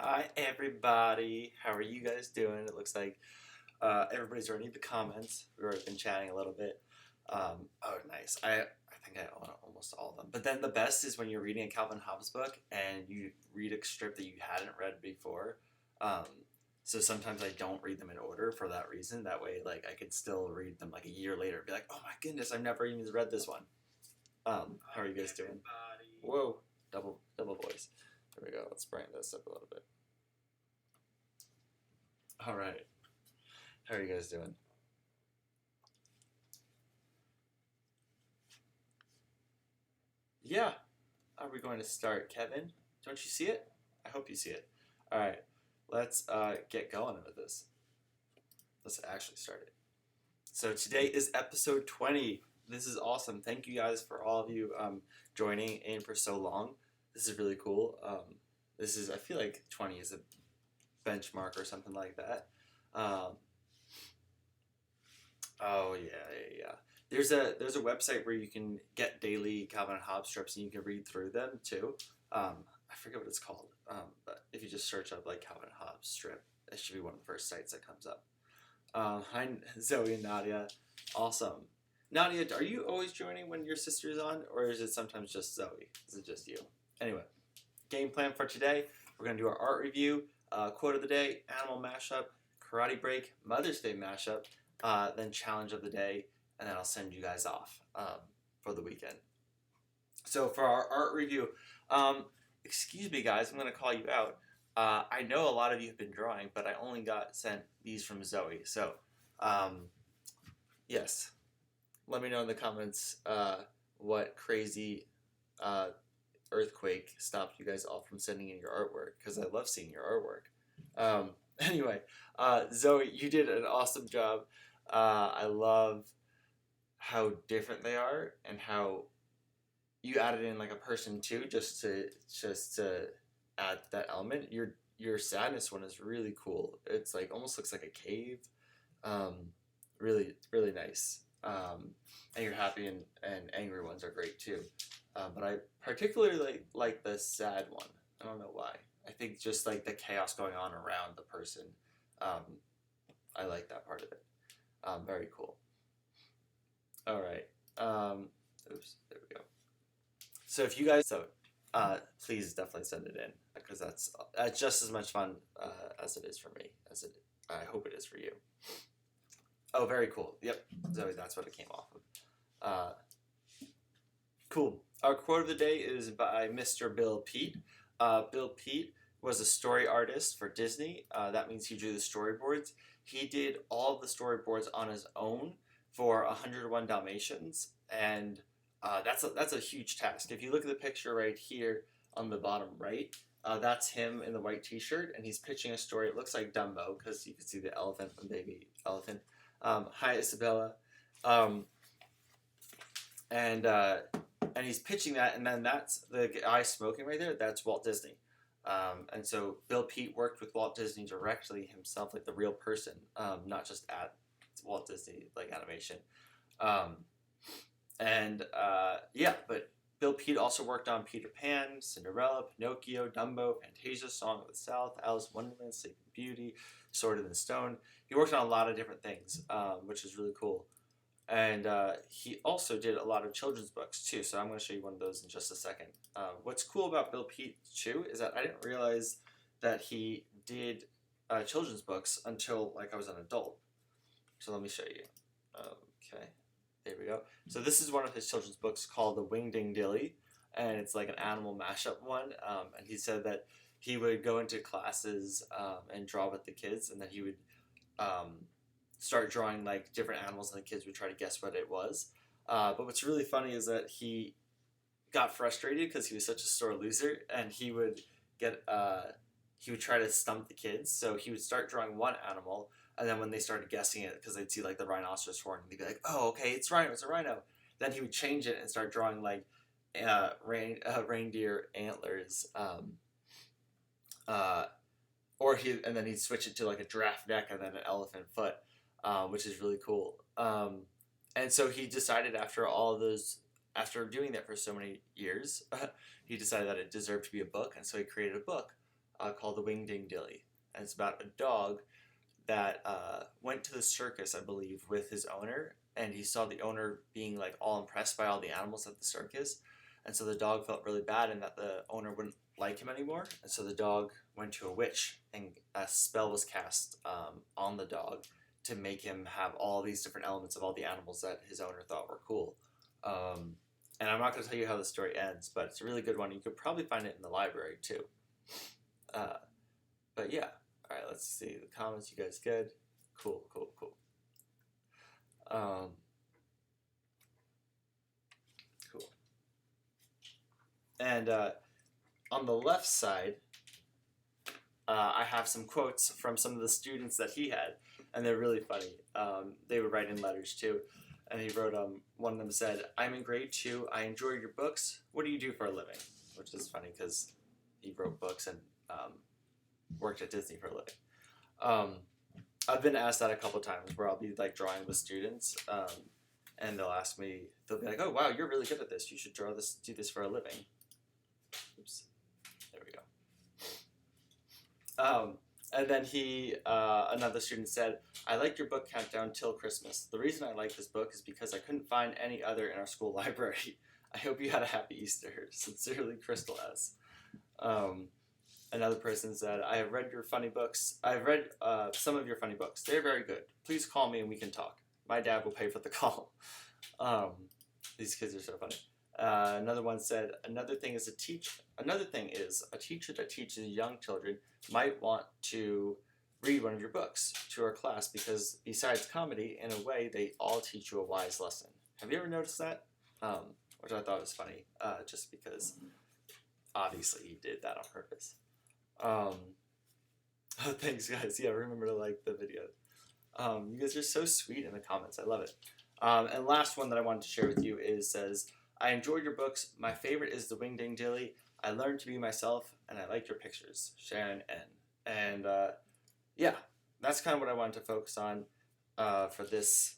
Hi everybody, how are you guys doing? It looks like everybody's already in the comments. We've already been chatting a little bit. Oh, nice. I think I own almost all of them. But then the best is when you're reading a Calvin Hobbes book and you read a strip that you hadn't read before. Um, so sometimes I don't read them in order for that reason. That way, like I could still read them like a year later and be like, oh my goodness, I've never even read this one. How are you guys doing? Whoa, double voice. There we go. Let's bring this up a little bit. All right. How are you guys doing? Yeah. Are we going to start, Kevin? Don't you see it? I hope you see it. All right. Let's get going with this. Let's actually start it. So today is episode 20. This is awesome. Thank you guys for all of you joining in for so long. This is really cool. This is, I feel like 20 is a benchmark or something like that. Oh yeah. There's a website where you can get daily Calvin and Hobbes strips and you can read through them too. I forget what it's called, but if you just search up like Calvin and Hobbes strip, it should be one of the first sites that comes up. Hi Zoe and Nadia, awesome. Nadia, are you always joining when your sister's on, or is it sometimes just Zoe? Is it just you? Anyway, game plan for today: we're gonna do our art review, quote of the day, animal mashup, karate break, Mother's Day mashup. Then challenge of the day, and then I'll send you guys off for the weekend. So for our art review, excuse me guys, I'm going to call you out. I know a lot of you have been drawing, but I only got sent these from Zoe. So yes, let me know in the comments what crazy earthquake stopped you guys all from sending in your artwork, because I love seeing your artwork. Anyway, Zoe, you did an awesome job. I love how different they are and how you added in like a person too, just to add that element. Your sadness one is really cool. It's like almost looks like a cave. Really nice. And your happy and angry ones are great too. But I particularly like the sad one. I don't know why. I think just like the chaos going on around the person. I like that part of it. Very cool. All right. Oops, there we go. So if you guys, please definitely send it in, because that's just as much fun as it is for me, I hope it is for you. Oh, very cool. Yep, Zoe, that's what it came off of. Cool. Our quote of the day is by Mr. Bill Peet. Bill Peet was a story artist for Disney. That means he drew the storyboards. He did all of the storyboards on his own for 101 Dalmatians, and that's a huge task. If you look at the picture right here on the bottom right, that's him in the white t-shirt, and he's pitching a story. It looks like Dumbo, because you can see the elephant, the baby elephant. Hi, Isabella. And he's pitching that, and then that's the guy smoking right there. That's Walt Disney. And so Bill Peet worked with Walt Disney directly himself, like the real person, not just at Walt Disney like animation. Yeah, but Bill Peet also worked on Peter Pan, Cinderella, Pinocchio, Dumbo, Fantasia, Song of the South, Alice in Wonderland, Sleeping Beauty, Sword in the Stone. He worked on a lot of different things, which is really cool. And he also did a lot of children's books too, so I'm going to show you one of those in just a second. What's cool about Bill Peet too is that I didn't realize that he did children's books until like I was an adult. So let me show you. Okay, there we go. So this is one of his children's books called The Wing Ding Dilly, and it's like an animal mashup one. And he said that he would go into classes and draw with the kids, and that he would start drawing like different animals, and the kids would try to guess what it was. But what's really funny is that he got frustrated because he was such a sore loser, and he would try to stump the kids. So he would start drawing one animal, and then when they started guessing it, because they'd see like the rhinoceros horn, and they'd be like, "Oh, okay, it's rhino, it's a rhino." Then he would change it and start drawing like reindeer antlers, and then he'd switch it to like a giraffe neck and then an elephant foot. Which is really cool. And so he decided after doing that for so many years, he decided that it deserved to be a book, and so he created a book called The Wing Ding Dilly. And it's about a dog that went to the circus, I believe, with his owner, and he saw the owner being like all impressed by all the animals at the circus, and so the dog felt really bad and that the owner wouldn't like him anymore, and so the dog went to a witch, and a spell was cast on the dog to make him have all these different elements of all the animals that his owner thought were cool. And I'm not going to tell you how the story ends, but it's a really good one. You could probably find it in the library too. But yeah. All right, let's see the comments. You guys good? Cool. Cool. And on the left side, I have some quotes from some of the students that he had, and they're really funny. They would write in letters too. And he wrote, one of them said, "I'm in grade 2. I enjoy your books. What do you do for a living?" Which is funny because he wrote books and worked at Disney for a living. I've been asked that a couple times where I'll be like drawing with students, and they'll ask me, they'll be like, "Oh wow, you're really good at this. You should do this for a living." Oops, there we go. And then another student said, "I liked your book Countdown Till Christmas. The reason I like this book is because I couldn't find any other in our school library. I hope you had a happy Easter. Sincerely, Crystal S." Another person said, "I have read your funny books. I've read some of your funny books. They're very good. Please call me and we can talk. My dad will pay for the call." These kids are so funny. Another one said, another thing is a teacher that teaches young children might want to read one of your books to our class because besides comedy, in a way, they all teach you a wise lesson." Have you ever noticed that? Which I thought was funny, just because obviously he did that on purpose. Thanks guys. Yeah, remember to like the video. You guys are so sweet in the comments. I love it. And last one that I wanted to share with you says, "I enjoyed your books. My favorite is The Wing Ding Dilly. I learned to be myself and I like your pictures. Sharon N." And yeah, that's kind of what I wanted to focus on for this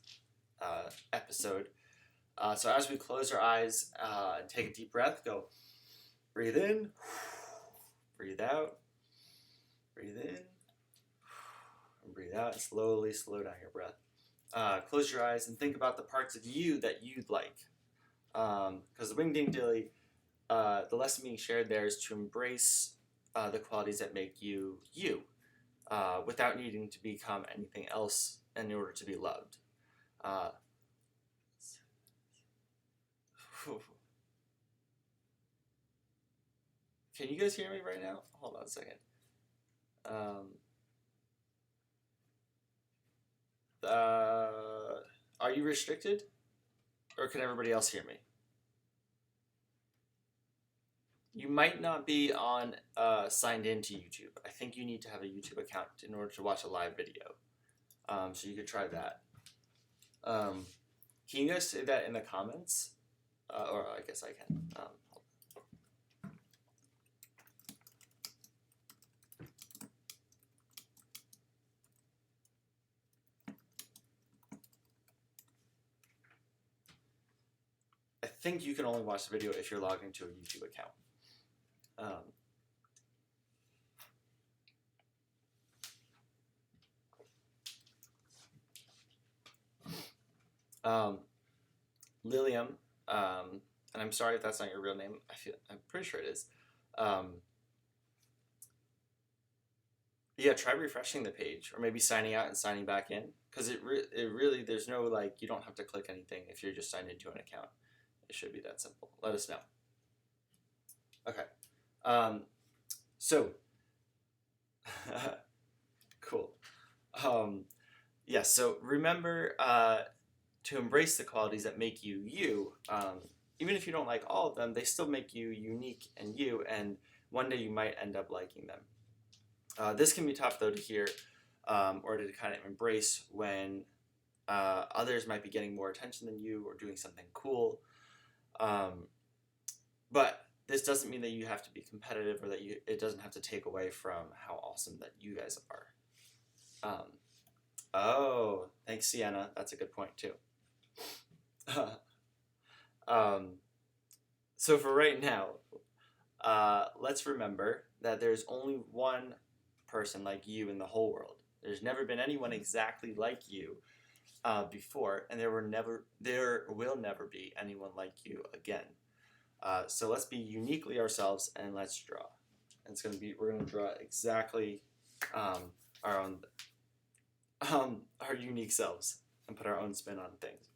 episode. So as we close our eyes and take a deep breath, go breathe in, breathe out, breathe in, and breathe out, and slowly slow down your breath. Close your eyes and think about the parts of you that you'd like. Because the Wing Ding Dilly, the lesson being shared there is to embrace the qualities that make you you, without needing to become anything else in order to be loved. Can you guys hear me right now? Hold on a second. Are you restricted? Or can everybody else hear me? You might not be on signed into YouTube. I think you need to have a YouTube account in order to watch a live video. So you could try that. Can you guys say that in the comments? Or I guess I can. I think you can only watch the video if you're logged into a YouTube account. Lilium, and I'm sorry if that's not your real name. I'm pretty sure it is. Yeah, try refreshing the page, or maybe signing out and signing back in, because it really there's no like you don't have to click anything if you're just signed into an account. It should be that simple. Let us know. Okay. So cool. Yeah. So remember to embrace the qualities that make you you. Even if you don't like all of them, they still make you unique and you. And one day you might end up liking them. This can be tough though to hear, or to kind of embrace when others might be getting more attention than you or doing something cool. But this doesn't mean that you have to be competitive or that it doesn't have to take away from how awesome that you guys are. Oh, thanks, Sienna. That's a good point too. So for right now, let's remember that there's only one person like you in the whole world. There's never been anyone exactly like you before, and there will never be anyone like you again. So let's be uniquely ourselves and let's draw. And we're gonna draw exactly our own, our unique selves and put our own spin on things.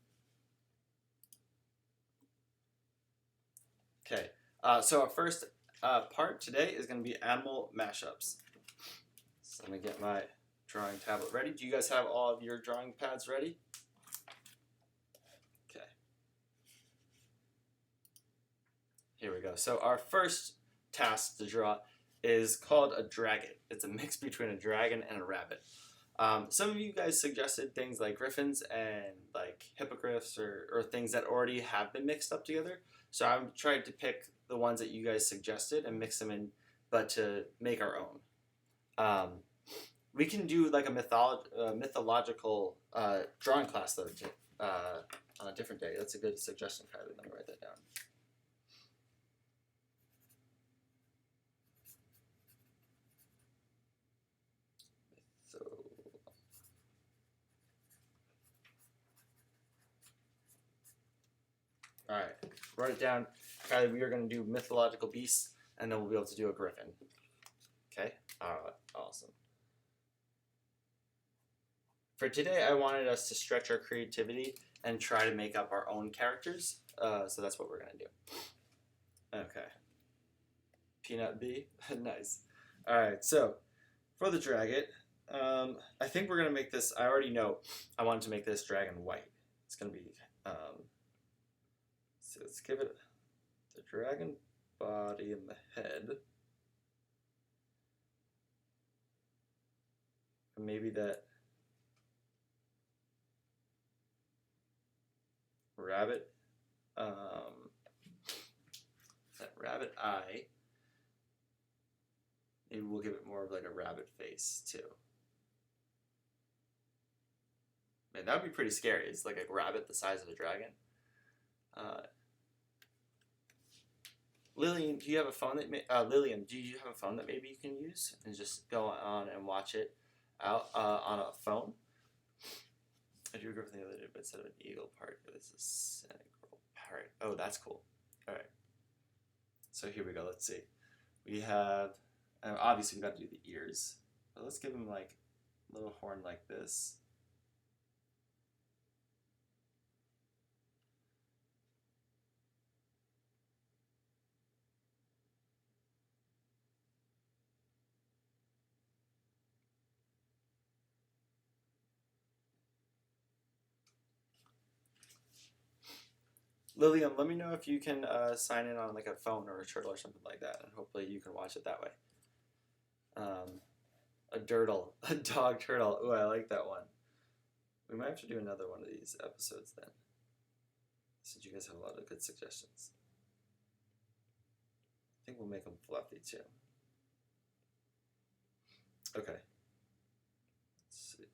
Okay, so our first part today is gonna be animal mashups. So let me get my drawing tablet ready. Do you guys have all of your drawing pads ready? Okay. Here we go. So our first task to draw is called a dragon. It's a mix between a dragon and a rabbit. Some of you guys suggested things like griffins and like hippogriffs or things that already have been mixed up together. So I'm trying to pick the ones that you guys suggested and mix them in, but to make our own. We can do like a mythological drawing class though on a different day. That's a good suggestion, Kylie. Let me write that down. All right, write it down. Kylie, we are going to do mythological beasts, and then we'll be able to do a griffin. Okay? All right, awesome. For today, I wanted us to stretch our creativity and try to make up our own characters. So that's what we're going to do. Okay. Peanut B. Nice. All right, so for the dragon, I think we're going to make this, I already know I wanted to make this dragon white. It's going to be, so let's give it the dragon body and the head. And maybe that rabbit, that rabbit eye. Maybe we'll give it more of like a rabbit face too. Man, that would be pretty scary. It's like a rabbit the size of a dragon. Lillian, do you have a phone that Lillian, do you have a phone that maybe you can use and just go on and watch it out on a phone? I drew a griffin the other day, but instead of an eagle part, it's a sacral parrot. Oh, that's cool. All right. So here we go. Let's see. We have, obviously we got to do the ears, but let's give him like a little horn like this. Lillian, let me know if you can sign in on like a phone or a turtle or something like that, and hopefully you can watch it that way. A dirtle, a dog turtle. Ooh, I like that one. We might have to do another one of these episodes then, since you guys have a lot of good suggestions. I think we'll make them fluffy too. Okay. Let's see.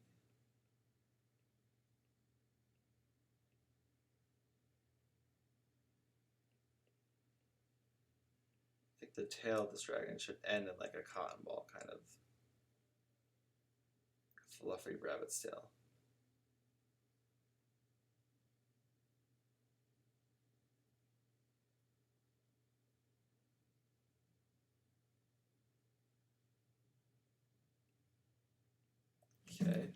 I think the tail of this dragon should end in like a cotton ball, kind of fluffy rabbit's tail. Okay.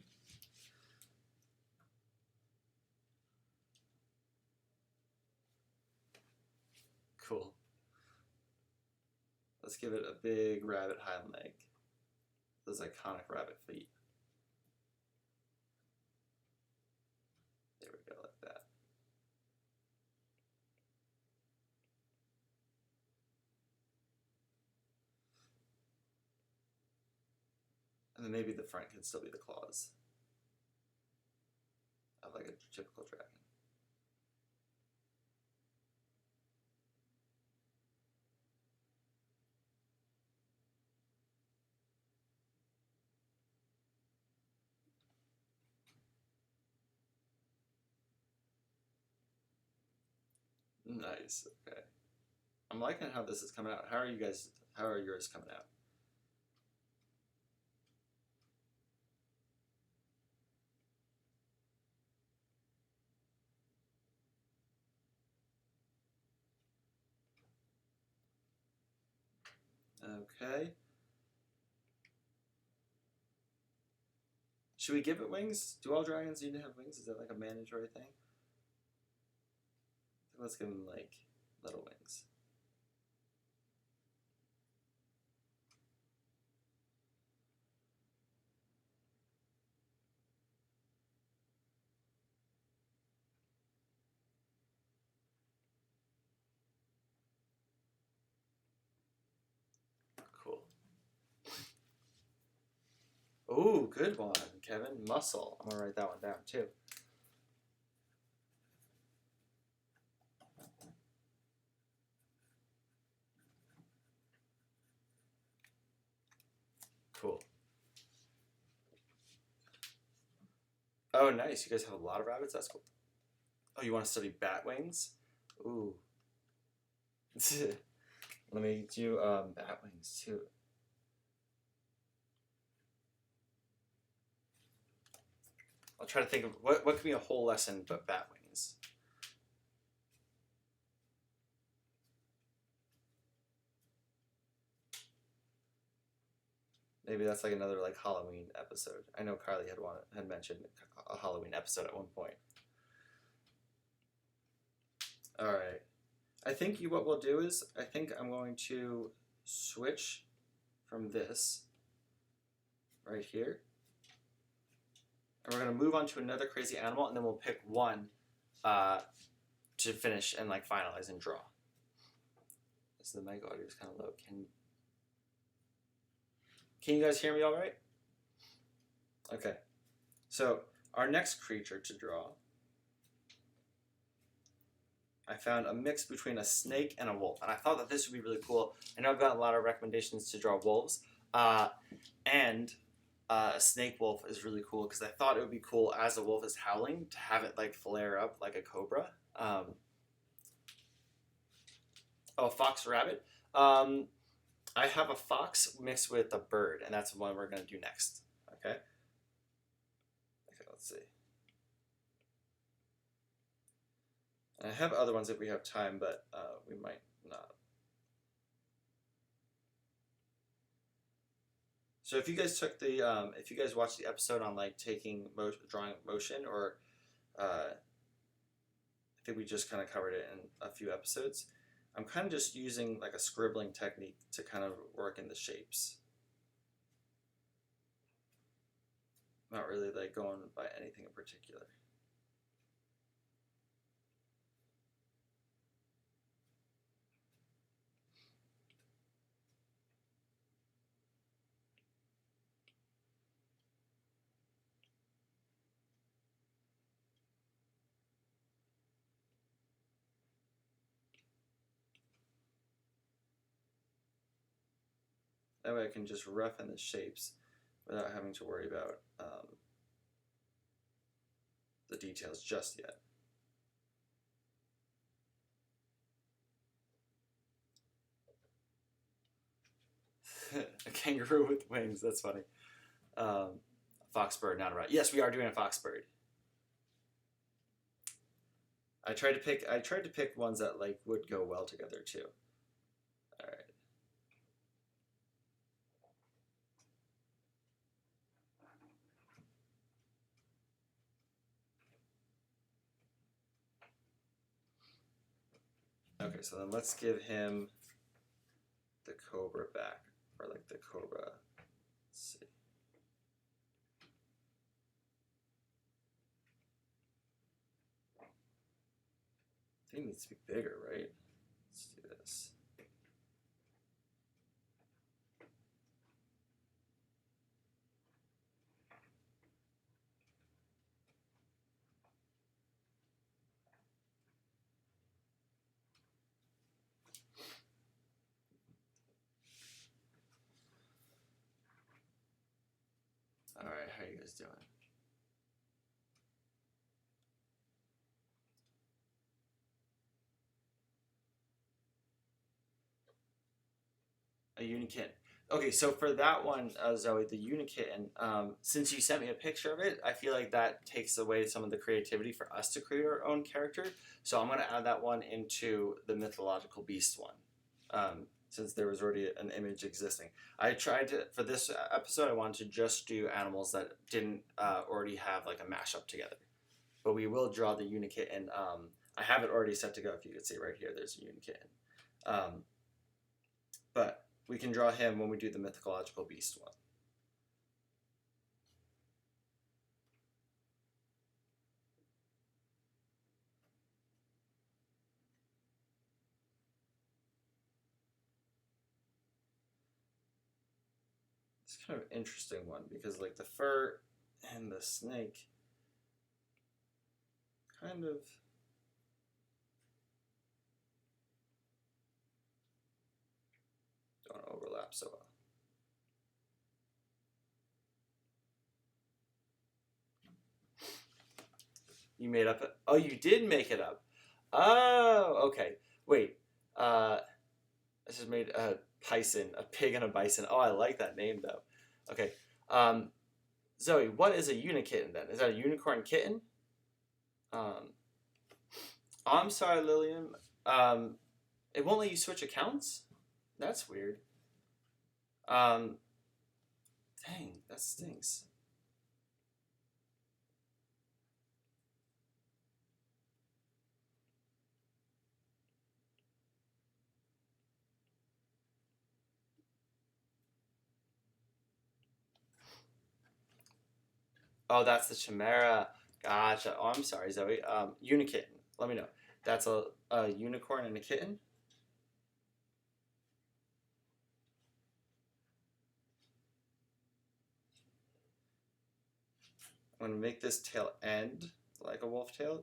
Cool. Let's give it a big rabbit hind leg. Those iconic rabbit feet. There we go, like that. And then maybe the front can still be the claws of like a typical dragon. Nice. Okay. I'm liking how this is coming out. How are yours coming out? Okay. Should we give it wings? Do all dragons need to have wings? Is that like a mandatory thing? Let's give them like little wings. Cool. Ooh, good one, Kevin. Muscle. I'm gonna write that one down too. Cool. Oh, nice. You guys have a lot of rabbits? That's cool. Oh, you want to study bat wings? Ooh. Let me do bat wings too. I'll try to think of what could be a whole lesson but bat wings. Maybe that's like another like Halloween episode. I know Carly had mentioned a Halloween episode at one point. All right. I think what we'll do is I think I'm going to switch from this right here. And we're going to move on to another crazy animal, and then we'll pick one to finish and like finalize and draw. So the mic audio is kind of low. Can you guys hear me all right? Okay. So our next creature to draw, I found a mix between a snake and a wolf. And I thought that this would be really cool. I know I've gotten a lot of recommendations to draw wolves. And a snake wolf is really cool because I thought it would be cool as a wolf is howling to have it like flare up like a cobra. Oh, fox rabbit. I have a fox mixed with a bird, and that's the one we're going to do next. Okay? Okay, let's see. And I have other ones if we have time, but we might not. So if you guys took the, if you guys watched the episode on like drawing motion, or I think we just kind of covered it in a few episodes. I'm kind of just using like a scribbling technique to kind of work in the shapes. Not really like going by anything in particular. That way I can just roughen the shapes without having to worry about the details just yet. A kangaroo with wings, that's funny. Foxbird, not a rabbit. Yes, we are doing a foxbird. I tried to pick ones that like would go well together too. All right. Okay, so then let's give him the cobra back, or like the cobra. Let's see. I think it needs to be bigger, right? Let's do this. All right, how are you guys doing? A unikitten. Okay, so for that one, Zoe, the unikitten, since you sent me a picture of it, I feel like that takes away some of the creativity for us to create our own character. So I'm going to add that one into the mythological beast one. since there was already an image existing. I tried to, for this episode, I wanted to just do animals that didn't already have like a mashup together. But we will draw the unikitten. I have it already set to go. If you can see right here, there's a unikitten. But we can draw him when we do the mythological beast one. It's kind of an interesting one because like the fur and the snake kind of don't overlap so well. You made up it. Oh, you did make it up. Oh, okay. Wait. I just made a bison, a pig and a bison. Oh, I like that name though. Okay. Zoe, what is a unikitten then? Is that a unicorn kitten? Oh, I'm sorry, Lillian. It won't let you switch accounts? That's weird. Dang, that stinks. Oh, that's the chimera. Gotcha. Oh, I'm sorry, Zoe. Unikitten. Let me know. That's a unicorn and a kitten? I'm going to make this tail end like a wolf tail,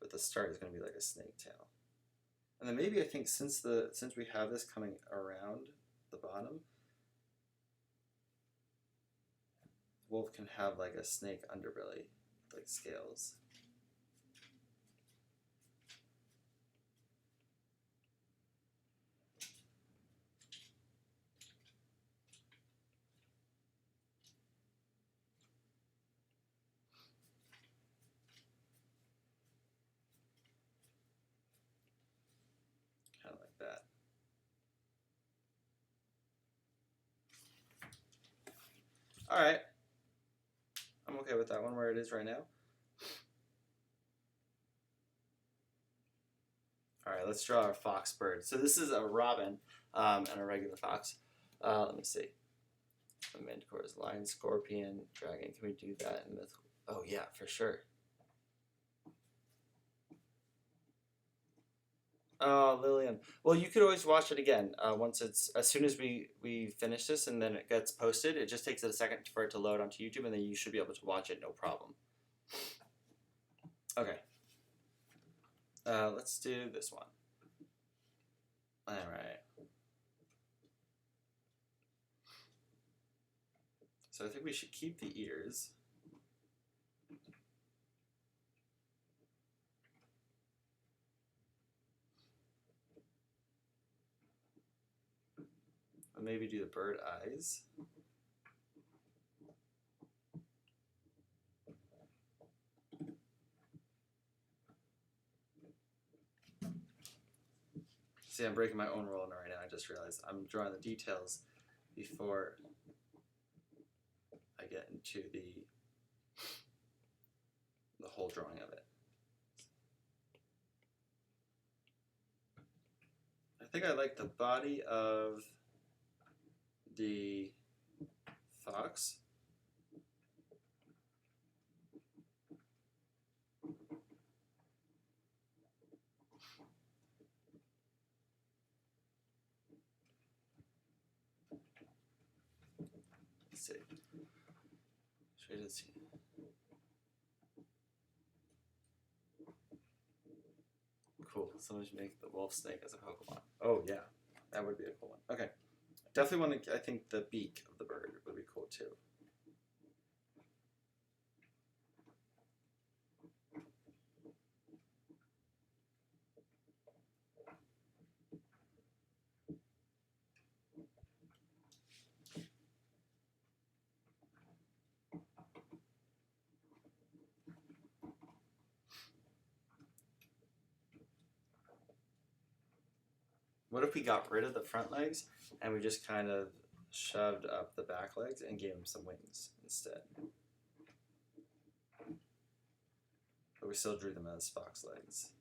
but the start is going to be like a snake tail. And then maybe I think since we have this coming around the bottom, wolf can have like a snake underbelly, like scales. Kind of like that. All right. I'm okay with that one where it is right now. All right, let's draw our fox bird. So this is a robin and a regular fox. Let me see. A manticore is lion, scorpion, dragon. Can we do that in mythical? Oh yeah, for sure. Oh, Lillian. Well, you could always watch it again once it's as soon as we finish this and then it gets posted. It just takes it a second for it to load onto YouTube, and then you should be able to watch it no problem. Okay. Let's do this one. All right. So I think we should keep the ears. And maybe do the bird eyes. See, I'm breaking my own rule right now. I just realized I'm drawing the details before I get into the whole drawing of it. I think I like the body of the fox. Let's see. Should I see? Cool. Someone should make the wolf snake as a Pokemon. Oh yeah, that would be a cool one. Okay, definitely want to. I think the beak of the bird would be cool too. What if we got rid of the front legs and we just kind of shoved up the back legs and gave them some wings instead? But we still drew them as fox legs.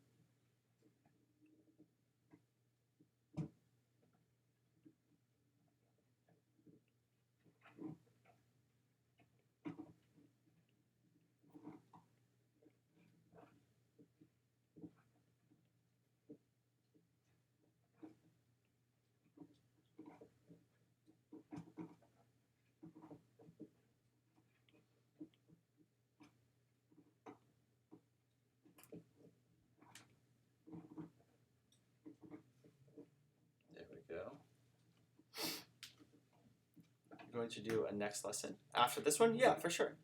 Going to do a next lesson after this one? Yeah, for sure.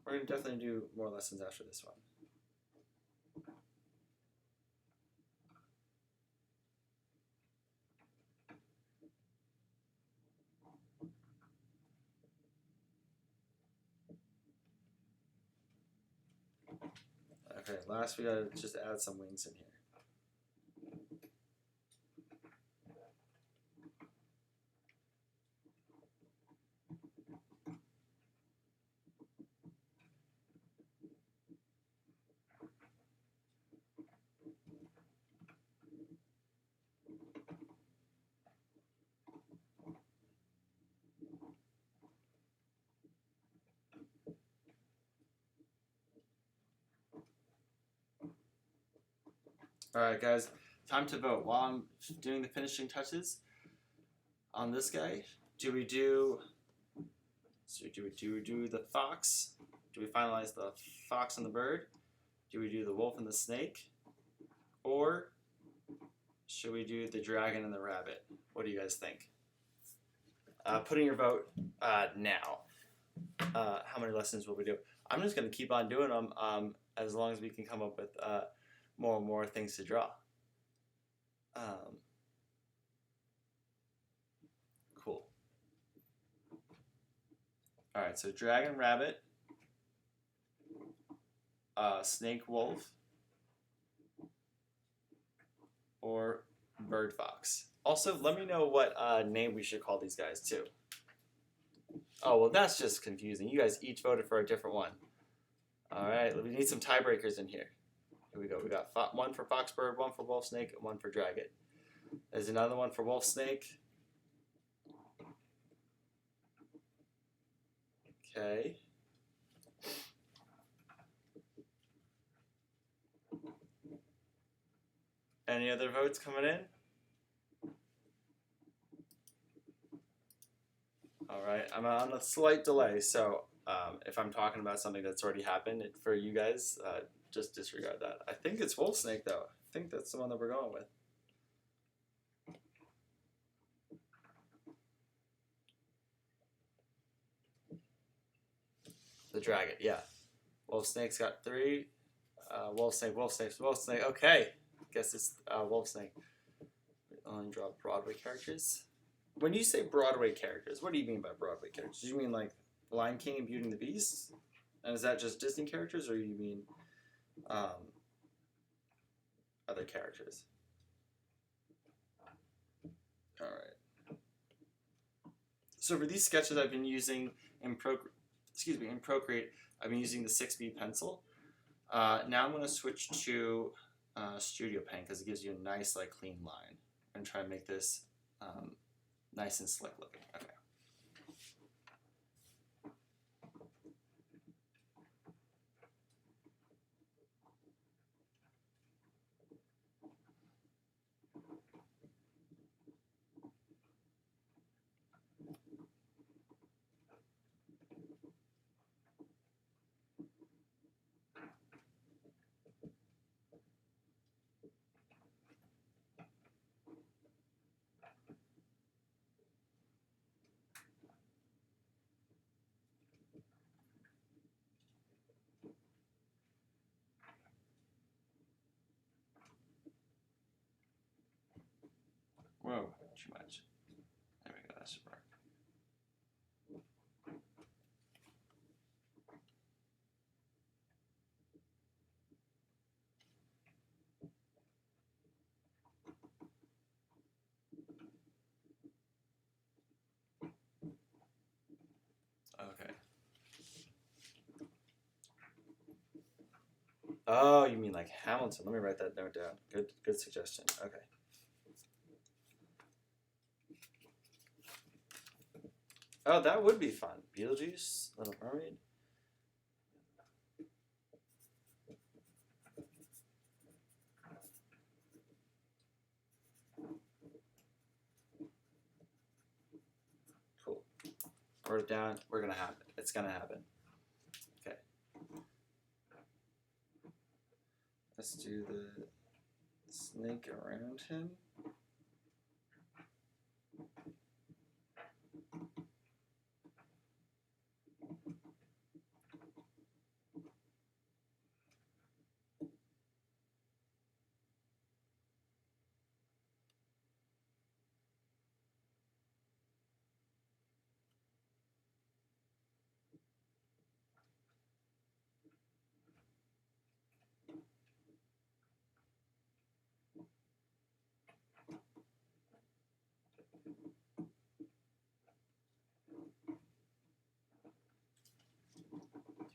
We're going to definitely do more lessons after this one. Okay, last we gotta just add some wings in here. Alright guys, time to vote. While I'm doing the finishing touches on this guy, do we do the fox? Do we finalize the fox and the bird? Do we do the wolf and the snake? Or should we do the dragon and the rabbit? What do you guys think? Put in your vote now. How many lessons will we do? I'm just going to keep on doing them as long as we can come up with more and more things to draw. Cool. Alright, so dragon, rabbit, snake, wolf, or bird, fox. Also, let me know what name we should call these guys too. Oh, well, that's just confusing. You guys each voted for a different one. Alright, we need some tiebreakers in here. Here we go. We got one for fox, bird, one for wolf, snake, and one for dragon. There's another one for wolf, snake. Okay. Any other votes coming in? Alright, I'm on a slight delay, so if I'm talking about something that's already happened, for you guys, just disregard that. I think it's wolf snake though. I think that's the one that we're going with. The dragon, yeah. Wolf snake's got 3. Wolf snake, wolf snake, wolf snake. Okay, guess it's wolf snake. We only draw Broadway characters. When you say Broadway characters, what do you mean by Broadway characters? Do you mean like Lion King and Beauty and the Beast? And is that just Disney characters, or you mean other characters? All right. So for these sketches, I've been using in Procreate. I've been using the 6B pencil. Now I'm going to switch to Studio Pen because it gives you a nice, like, clean line. I'm going to try and make this nice and slick looking. Okay. Whoa, too much. There we go, that should work. Oh, you mean like Hamilton? Let me write that note down. Good suggestion. Okay. Oh, that would be fun. Beetlejuice, Little Mermaid. Cool. Write it down. We're gonna happen. It's gonna happen. Okay. Let's do the snake around him.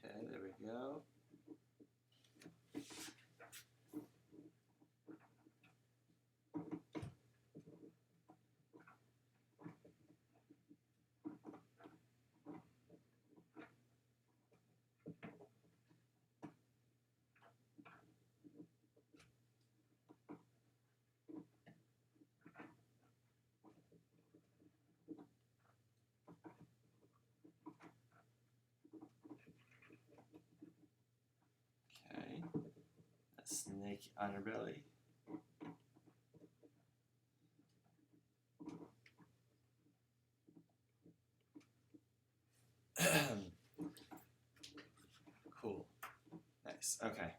Okay, there we go. Okay. A snake underbelly. Cool. Nice. Okay.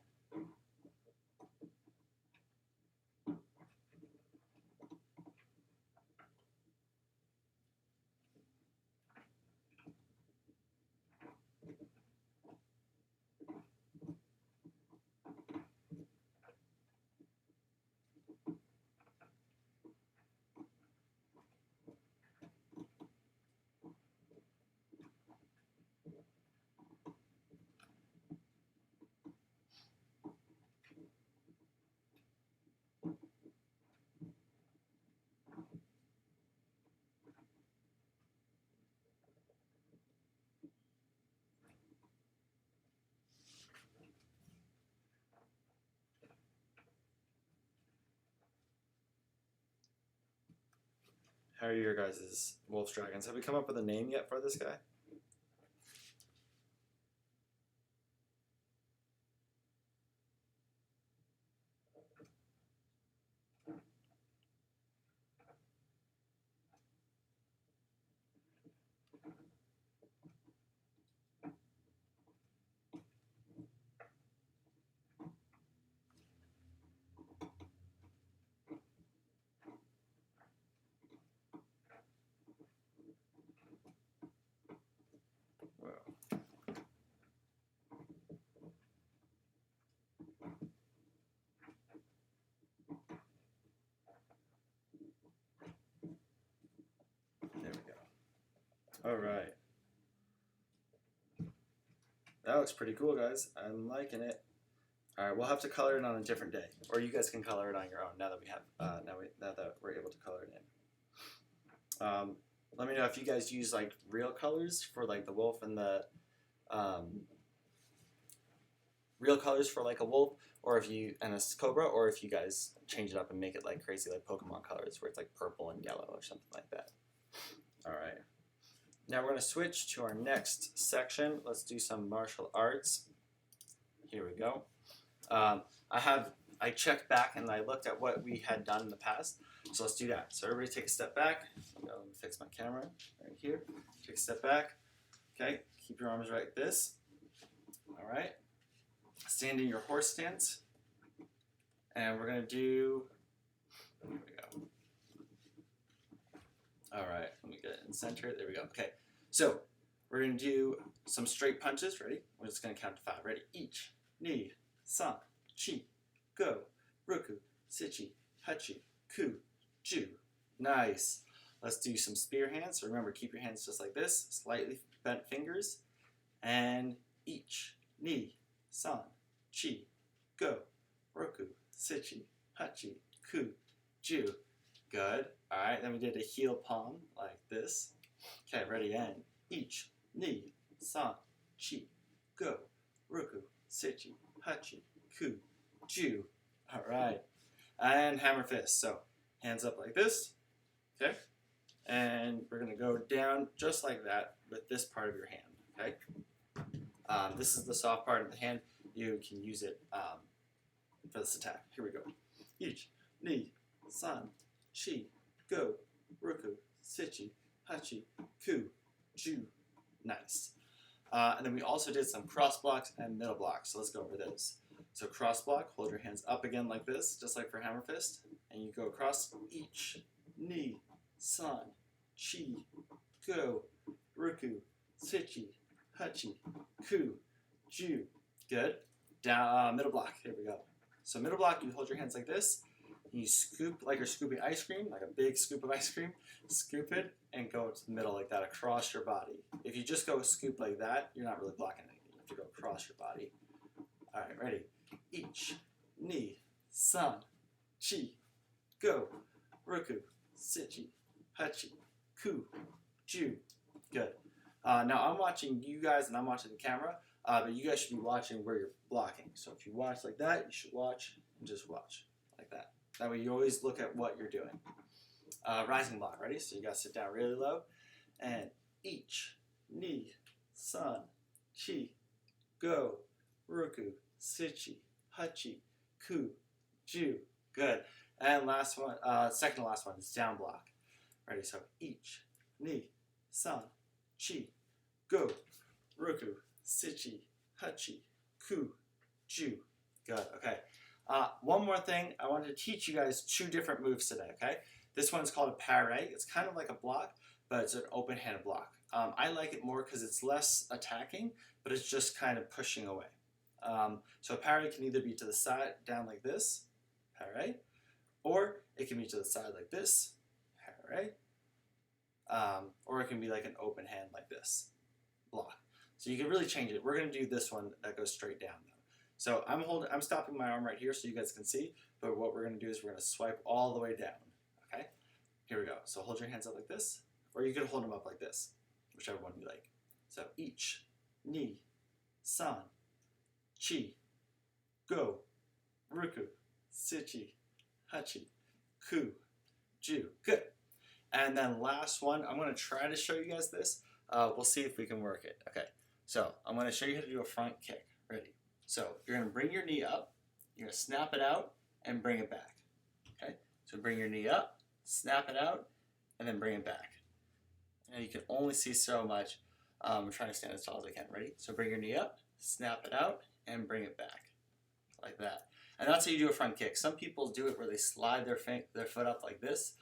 How are your guys' wolf dragons? Have we come up with a name yet for this guy? Whoa. There we go. All right. That looks pretty cool, guys. I'm liking it. All right, we'll have to color it on a different day, or you guys can color it on your own. Now that we have, now that we're able to color it in. Let me know if you guys use like real colors for like the wolf and the real colors for like a wolf, or if you and a cobra, or if you guys change it up and make it like crazy like Pokemon colors, where it's like purple and yellow or something like that. All right. Now we're going to switch to our next section. Let's do some martial arts. Here we go. I checked back and I looked at what we had done in the past. So let's do that. So everybody take a step back. Let me fix my camera right here. Take a step back. Okay. Keep your arms like this. All right. Stand in your horse stance. And we're going to do, here we go. All right. Let me get it in center. There we go. Okay. So we're going to do some straight punches. Ready? We're just going to count to 5. Ready? Each, ni, san, chi, go, roku, sichi, hachi, ku, ju. Nice. Let's do some spear hands. So remember, keep your hands just like this, slightly bent fingers. And each, ni, san, chi, go, roku, sichi, hachi, ku, ju. Good. All right, then we did a heel palm like this. Okay, ready, and ich, ni, san, chi, go, roku, sichi, hachi, ku, ju. All right, and hammer fist. So hands up like this, okay? And we're gonna go down just like that with this part of your hand, okay? This is the soft part of the hand. You can use it for this attack. Here we go. Ich, ni, san, chi, go, roku, sichi, hachi, ku, ju. Nice. And then we also did some cross blocks and middle blocks. So let's go over those. So cross block, hold your hands up again like this, just like for hammer fist. And you go across ich, ni, san, chi, go, roku, sichi, hachi, ku, ju. Good. Down, middle block. Here we go. So middle block, you hold your hands like this. You scoop like you're scooping ice cream, like a big scoop of ice cream. Scoop it and go to the middle like that across your body. If you just go scoop like that, you're not really blocking anything. You have to go across your body. All right, ready? Ich, ni, san, chi, go, roku, sichi, hachi, ku, ju. Good. Now I'm watching you guys and I'm watching the camera, but you guys should be watching where you're blocking. So if you watch like that, you should watch and just watch like that. That way you always look at what you're doing. Rising block, ready? So you gotta sit down really low. And ich, ni, san, chi, go, roku, sichi, hachi, ku, ju. Good. And last one, second to last one is down block. Ready? So ich, ni, san, chi, go, roku, sichi, hachi, ku, ju. Good. Okay. One more thing, I wanted to teach you guys 2 different moves today, okay? This one's called a parry. It's kind of like a block, but it's an open-handed block. I like it more because it's less attacking, but it's just kind of pushing away. So a parry can either be to the side, down like this, parry, or it can be to the side like this, parry, or it can be like an open hand like this, block. So you can really change it. We're going to do this one that goes straight down though. So I'm stopping my arm right here so you guys can see, but what we're going to do is we're going to swipe all the way down, okay? Here we go. So hold your hands up like this, or you can hold them up like this, whichever one you like. So ich, ni, san, chi, go, roku, sichi, hachi, ku, ju. Good. And then last one, I'm going to try to show you guys this. We'll see if we can work it. Okay, so I'm going to show you how to do a front kick. Ready? So you're going to bring your knee up, you're going to snap it out, and bring it back. Okay? So bring your knee up, snap it out, and then bring it back. And you can only see so much. I'm trying to stand as tall as I can. Ready? So bring your knee up, snap it out, and bring it back. Like that. And that's how you do a front kick. Some people do it where they slide their foot up like this.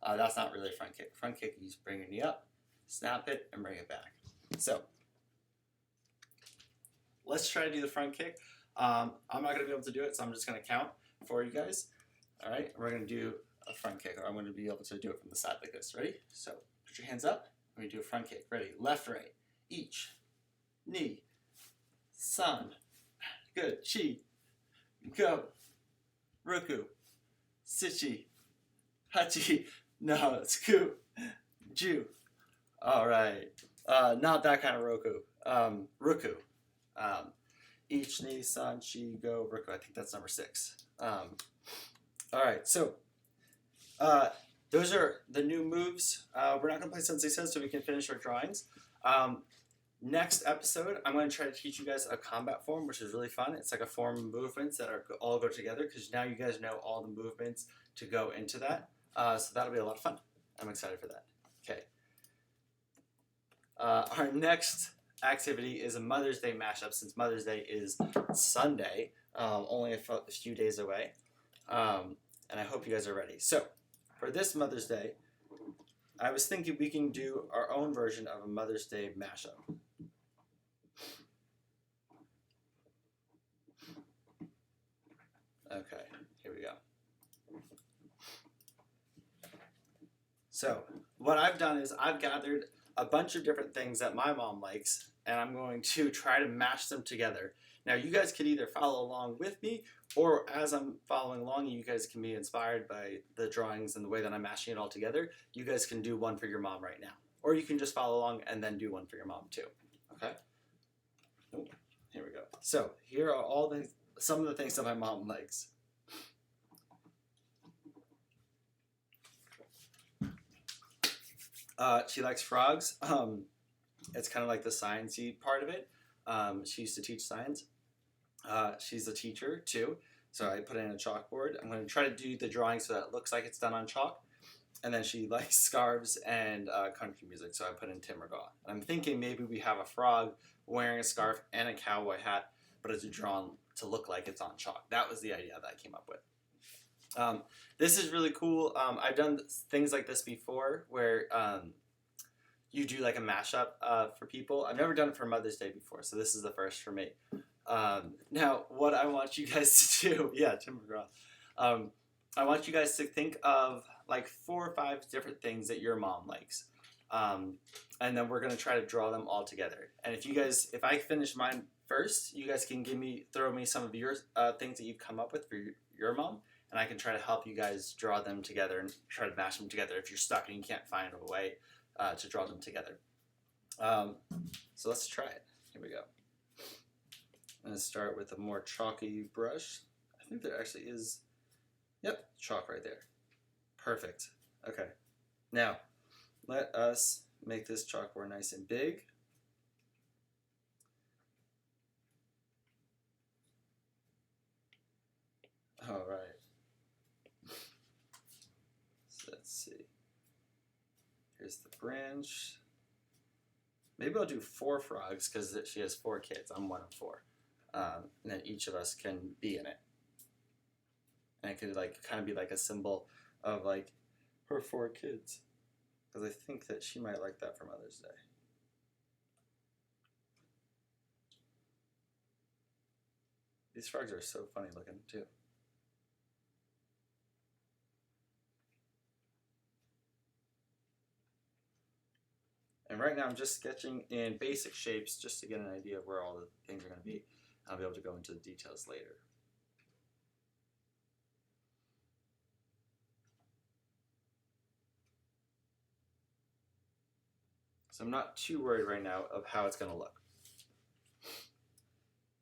That's not really a front kick. Front kick, you just bring your knee up, snap it, and bring it back. So let's try to do the front kick. I'm not going to be able to do it, so I'm just going to count for you guys. All right, we're going to do a front kick, or I'm going to be able to do it from the side like this. Ready? So put your hands up. We're going to do a front kick. Ready? Left, right. Ich, ni, san. Good. Chi, go, roku, sichi, hachi. No, it's ku, ju. All right. Not that kind of roku. Ruku. Ich, ni, san, chi, go, roku. I think that's number 6. All right. So those are the new moves. We're not going to play Sensei Says so we can finish our drawings. Next episode, I'm going to try to teach you guys a combat form, which is really fun. It's like a form of movements that all go together because now you guys know all the movements to go into that. So that'll be a lot of fun. I'm excited for that. Okay. Our next activity is a Mother's Day mashup since Mother's Day is Sunday, only a few days away. And I hope you guys are ready. So for this Mother's Day, I was thinking we can do our own version of a Mother's Day mashup. Okay, here we go. So what I've done is I've gathered a bunch of different things that my mom likes, and I'm going to try to mash them together. Now, you guys can either follow along with me, or as I'm following along, you guys can be inspired by the drawings and the way that I'm mashing it all together. You guys can do one for your mom right now. Or you can just follow along and then do one for your mom too. Okay? Oh, here we go. So here are some of the things that my mom likes. She likes frogs. It's kind of like the science-y part of it. She used to teach science. She's a teacher too, so I put it in a chalkboard. I'm going to try to do the drawing so that it looks like it's done on chalk. And then she likes scarves and country music, so I put in Tim McGraw. And I'm thinking maybe we have a frog wearing a scarf and a cowboy hat, but it's drawn to look like it's on chalk. That was the idea that I came up with. This is really cool. I've done things like this before where you do like a mashup for people. I've never done it for Mother's Day before, so this is the first for me. Now, what I want you guys to do, yeah, Tim McGraw. I want you guys to think of like 4 or 5 different things that your mom likes. And then we're going to try to draw them all together. And if I finish mine first, you guys can throw me some of your things that you've come up with for your mom. And I can try to help you guys draw them together and try to mash them together if you're stuck and you can't find a way to draw them together. So let's try it. Here we go. I'm going to start with a more chalky brush. I think there actually is, yep, chalk right there. Perfect. Okay. Now, let us make this chalkboard nice and big. All right. So let's see. Here's the branch. Maybe I'll do 4 frogs because she has 4 kids. I'm one of 4. And then each of us can be in it. And it could kind of be like a symbol of like her 4 kids. Because I think that she might like that for Mother's Day. These frogs are so funny looking too. And right now I'm just sketching in basic shapes just to get an idea of where all the things are going to be. I'll be able to go into the details later. So I'm not too worried right now of how it's going to look.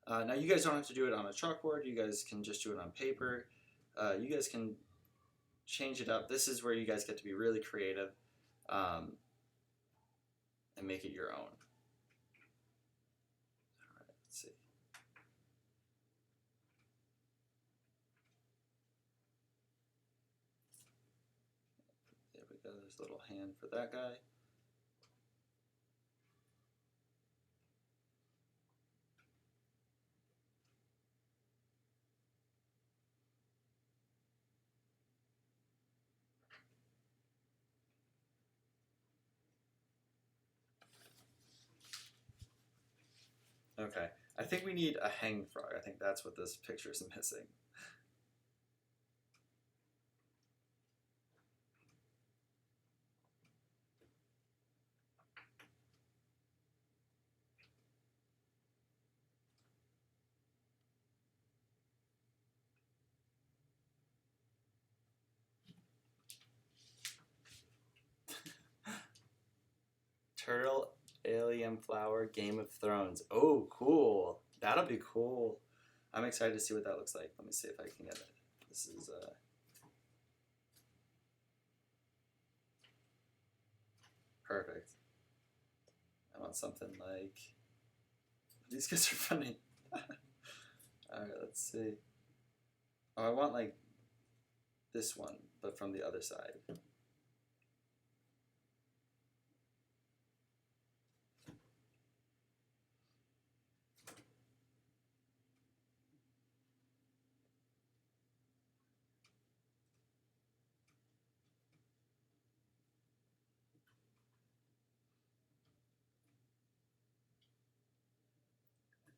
Now you guys don't have to do it on a chalkboard. You guys can just do it on paper. You guys can change it up. This is where you guys get to be really creative and make it your own. All right, let's see. There we go. There's a little hand for that guy. Okay, I think we need a hanged frog. I think that's what this picture is missing. Turtle, Alien Flower, Game of Thrones. Oh, cool. That'll be cool. I'm excited to see what that looks like. Let me see if I can get it. This is perfect. I want something like, these guys are funny. Alright, let's see. Oh, I want like this one, but from the other side.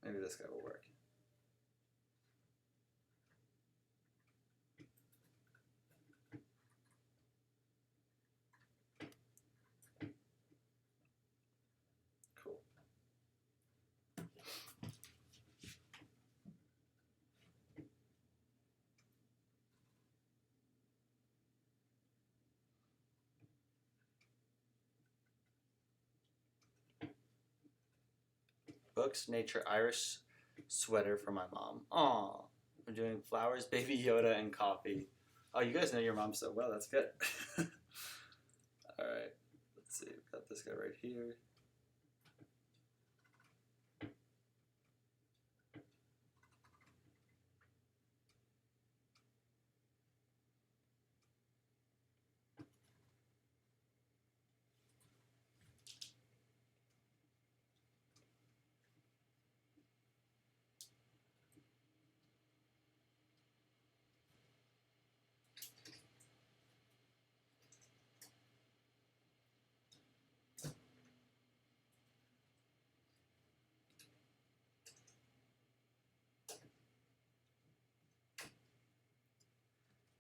Maybe this guy will work. books, nature, Irish sweater for my mom. Aw, I'm doing flowers, baby Yoda, and coffee. Oh, you guys know your mom so well. That's good. All right, let's see. We've got this guy right here.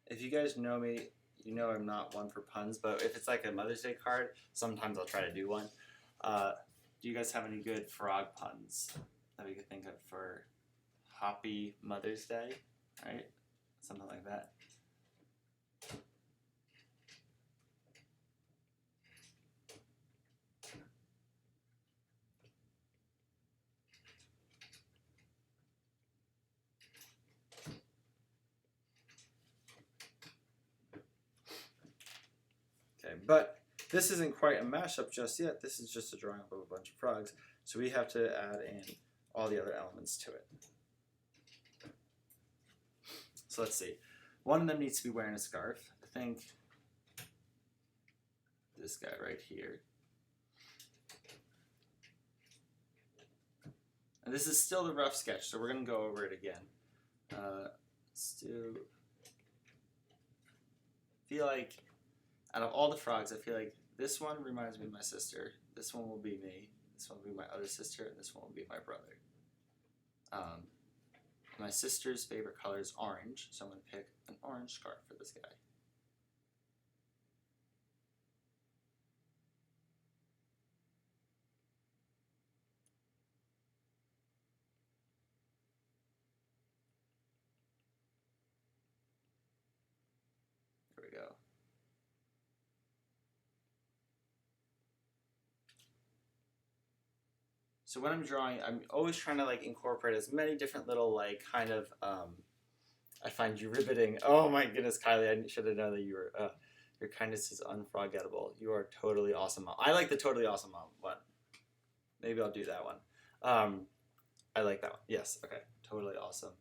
If you guys know me, you know I'm not one for puns, but if it's like a Mother's Day card, sometimes I'll try to do one. Do you guys have any good frog puns that we could think of for Happy Mother's Day? Right? Something like that. Okay, but this isn't quite a mashup just yet. This is just a drawing of a bunch of frogs. So we have to add in all the other elements to it. So let's see. One of them needs to be wearing a scarf. I think this guy right here. And this is still the rough sketch, so we're going to go over it again. Feel like out of all the frogs, I feel like this one reminds me of my sister. This one will be me. This one will be my other sister, and this one will be my brother. My sister's favorite color is orange, so I'm going to pick an orange scarf for this guy. There we go. So when I'm drawing, I'm always trying to like incorporate as many different little like kind of, I find you riveting. Oh my goodness, Kylie, I should have known that you were, your kindness is unforgettable. You are totally awesome mom. I like the totally awesome mom one. Maybe I'll do that one. I like that one. Yes, okay, totally awesome.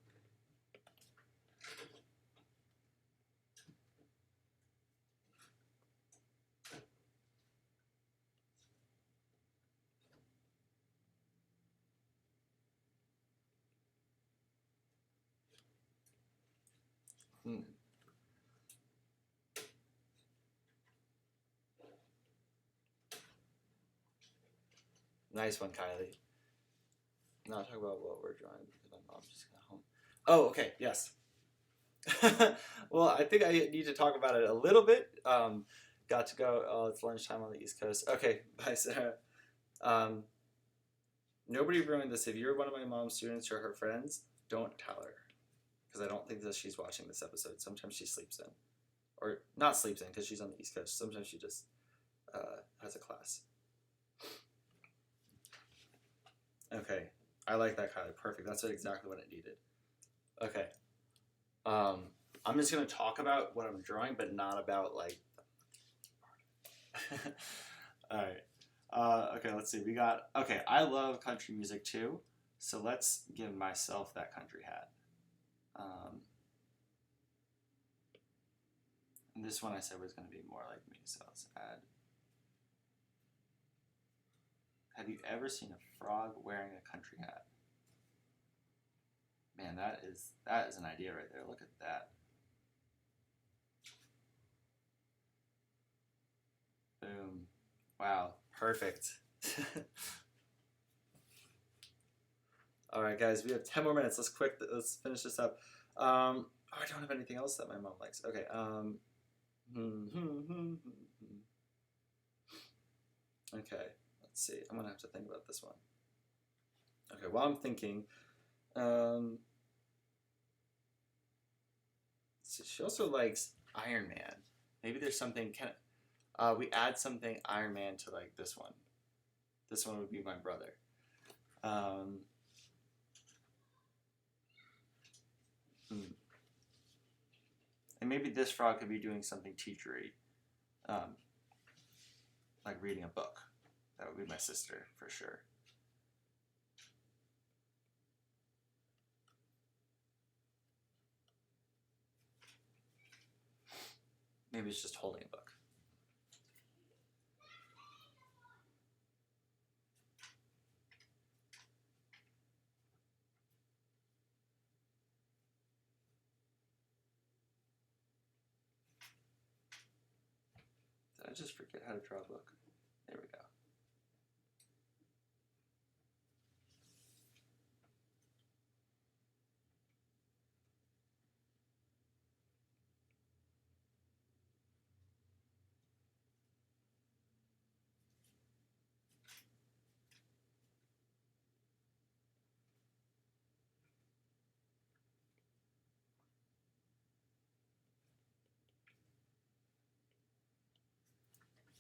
Nice one, Kylie. Now talk about what we're drawing because my mom just got home. Oh, okay, yes. Well, I think I need to talk about it a little bit. Got to go. Oh, it's lunchtime on the East Coast. Okay, bye, Sarah. Nobody ruined this. If you're one of my mom's students or her friends, don't tell her. Because I don't think that she's watching this episode. Sometimes she sleeps in. Or not sleeps in because she's on the East Coast. Sometimes she just has a class. Okay. I like that, Kylie. Perfect. That's exactly what it needed. Okay. I'm just going to talk about what I'm drawing, but not about, like... Alright. Okay, let's see. We got... Okay, I love country music, too. So let's give myself that country hat. And this one I said was going to be more like me, so let's add... Have you ever seen a frog wearing a country hat? Man, that is an idea right there. Look at that. Boom. Wow. Perfect. All right, guys. We have 10 more minutes. Let's finish this up. Oh, I don't have anything else that my mom likes. Okay. Okay. Let's see. I'm gonna have to think about this one. Okay. While I'm thinking, she also likes Iron Man. Maybe there's something. We add something Iron Man to like this one. This one would be my brother. Um, and maybe this frog could be doing something teachery, like reading a book. That would be my sister for sure. Maybe it's just holding a book. Did I just forget how to draw a book? There we go.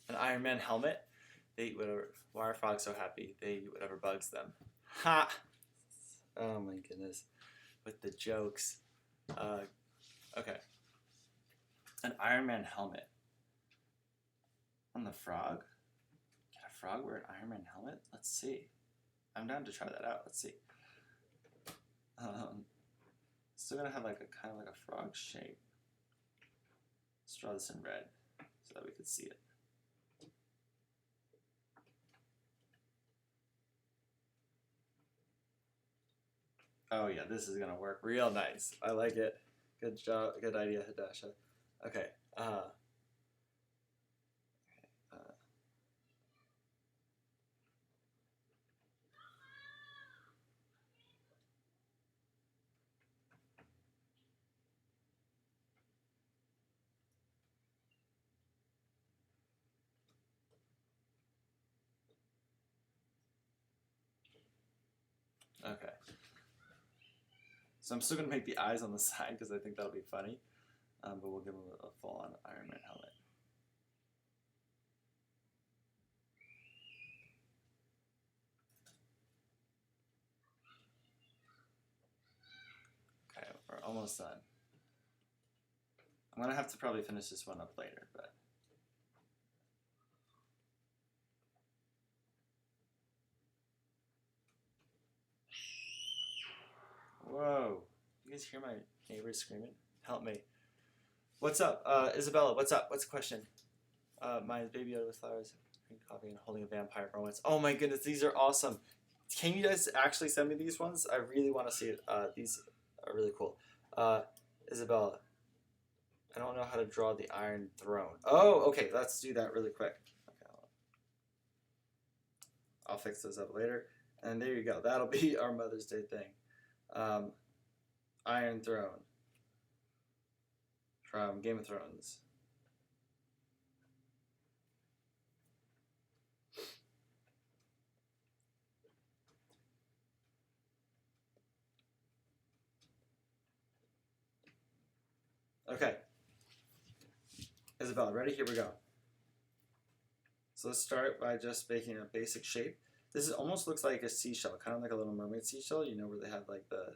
An Iron Man helmet. They eat whatever. Why are frogs so happy? They eat whatever bugs them. Ha! Oh my goodness. With the jokes. Okay. An Iron Man helmet. On the frog? Can a frog wear an Iron Man helmet? Let's see. I'm down to try that out. Let's see. Still gonna have like a kind of like a frog shape. Let's draw this in red so that we could see it. Oh yeah, this is gonna work real nice. I like it. Good job. Good idea, Hidasha. Okay. Okay. So I'm still gonna make the eyes on the side because I think that'll be funny. But we'll give him a full-on Iron Man helmet. Okay, we're almost done. I'm gonna have to probably finish this one up later, but. Whoa. You guys hear my neighbors screaming? Help me. What's up? Isabella, what's up? What's the question? Mine's Baby Yoda with flowers, green coffee, and holding a vampire romance. Oh my goodness, these are awesome. Can you guys actually send me these ones? I really want to see it. These are really cool. Isabella, I don't know how to draw the Iron Throne. Oh, okay, let's do that really quick. Okay, I'll fix those up later. And there you go. That'll be our Mother's Day thing. Iron Throne from Game of Thrones. Okay. Isabella, ready? Here we go. So let's start by just making a basic shape. This almost looks like a seashell, kind of like a little mermaid seashell, you know, where they have like the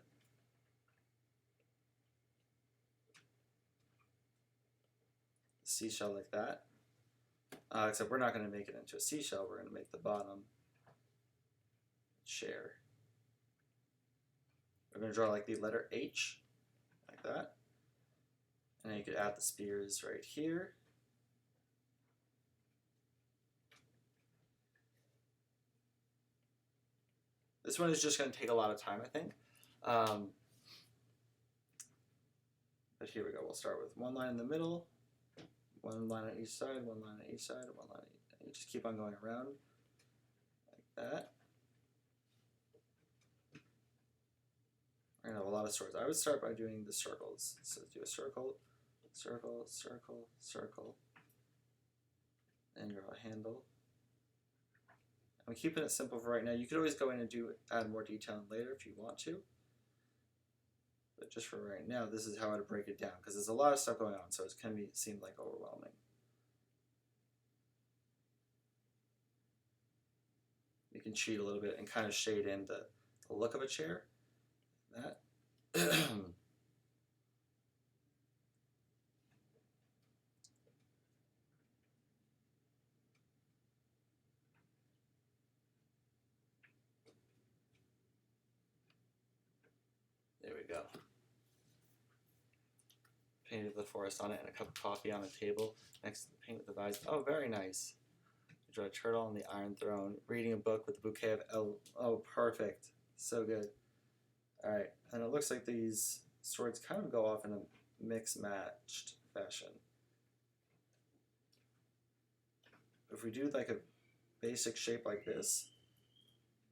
seashell like that. Except we're not going to make it into a seashell, we're going to make the bottom share. We're going to draw like the letter H, like that. And then you could add the spears right here. This one is just going to take a lot of time, I think. But here we go. We'll start with one line in the middle, one line on each side, one line on each side, one line on each. And you just keep on going around like that. We're going to have a lot of swords. I would start by doing the circles. So do a circle, circle, circle, circle, and draw a handle. I'm keeping it simple for right now. You could always go in and add more detail later if you want to. But just for right now, this is how I'd break it down because there's a lot of stuff going on, so it's going to seem like overwhelming. You can cheat a little bit and kind of shade in the look of a chair. That. There we go. Painted the forest on it and a cup of coffee on a table next to the paint with the vines. Oh, very nice. Draw a turtle on the Iron Throne, reading a book with a bouquet of oh, perfect. So good. Alright, and it looks like these swords kind of go off in a mix-matched fashion. If we do like a basic shape like this,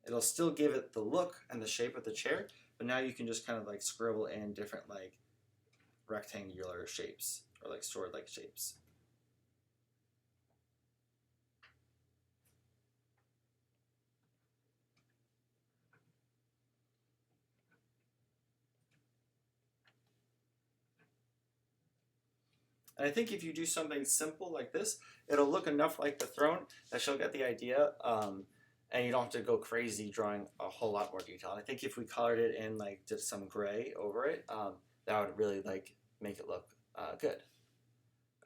it'll still give it the look and the shape of the chair, but now you can just kind of like scribble in different like rectangular shapes or like sword-like shapes. And I think if you do something simple like this, it'll look enough like the throne that she'll get the idea, and you don't have to go crazy drawing a whole lot more detail. And I think if we colored it in, like did some gray over it, that would really like make it look good.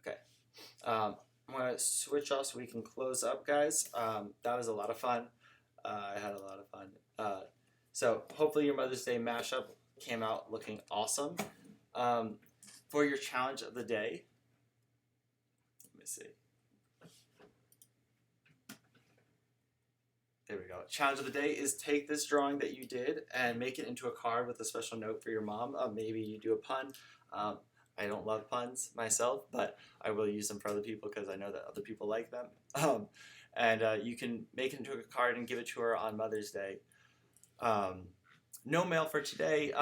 Okay, I'm gonna switch off so we can close up, guys. That was a lot of fun. I had a lot of fun. So hopefully your Mother's Day mashup came out looking awesome. For your challenge of the day, let me see. There we go. Challenge of the day is take this drawing that you did and make it into a card with a special note for your mom. Maybe you do a pun. I don't love puns myself, but I will use them for other people because I know that other people like them. And you can make it into a card and give it to her on Mother's Day. No mail for today.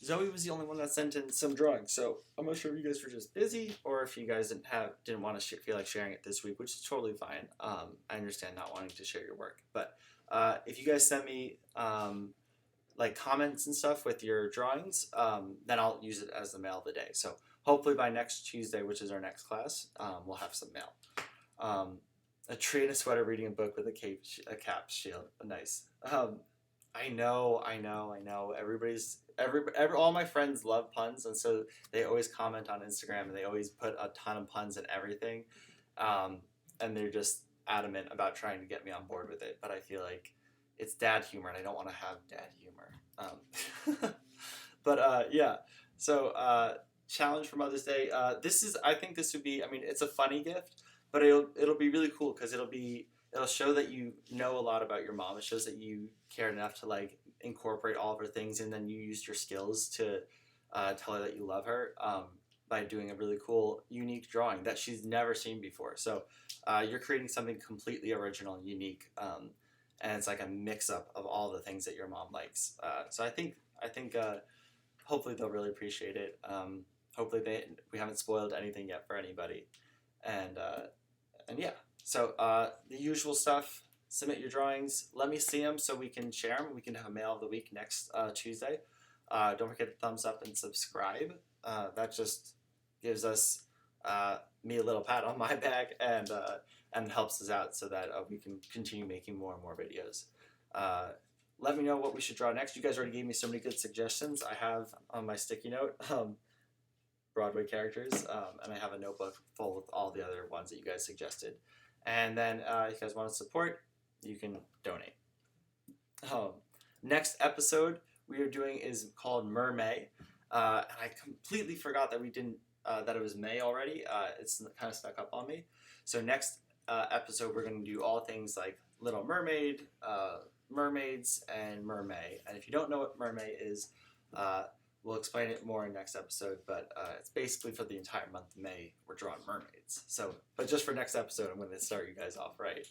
Zoe was the only one that sent in some drawings, so I'm not sure if you guys were just busy or if you guys didn't want to feel like sharing it this week, which is totally fine. I understand not wanting to share your work, but if you guys send me like comments and stuff with your drawings, then I'll use it as the mail of the day. So hopefully by next Tuesday, which is our next class, we'll have some mail. A tree and a sweater reading a book with a cap shield. Nice. I know. All my friends love puns, and so they always comment on Instagram, and they always put a ton of puns and everything, and they're just adamant about trying to get me on board with it. But I feel like it's dad humor, and I don't want to have dad humor. But yeah. So challenge for Mother's Day. I think this would be. I mean, it's a funny gift, but it'll be really cool because it'll show that you know a lot about your mom. It shows that you cared enough to like incorporate all of her things, and then you used your skills to tell her that you love her by doing a really cool, unique drawing that she's never seen before. So you're creating something completely original and unique, and it's like a mix-up of all the things that your mom likes. So I think hopefully they'll really appreciate it. Hopefully we haven't spoiled anything yet for anybody, and yeah. So the usual stuff. Submit your drawings. Let me see them so we can share them. We can have a mail of the week next Tuesday. Don't forget to thumbs up and subscribe. That just gives us me a little pat on my back and helps us out so that we can continue making more and more videos. Let me know what we should draw next. You guys already gave me so many good suggestions. I have on my sticky note Broadway characters, and I have a notebook full with all the other ones that you guys suggested. And then if you guys want to support, you can donate. Next episode we are doing is called Mermay. And I completely forgot that we didn't that it was May already. It's kind of stuck up on me. So next episode we're going to do all things like Little Mermaid, mermaids, and mermay. And if you don't know what mermay is, we'll explain it more in next episode. But it's basically for the entire month of May we're drawing mermaids. So, but just for next episode, I'm going to start you guys off right.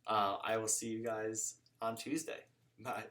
I will see you guys on Tuesday. Bye.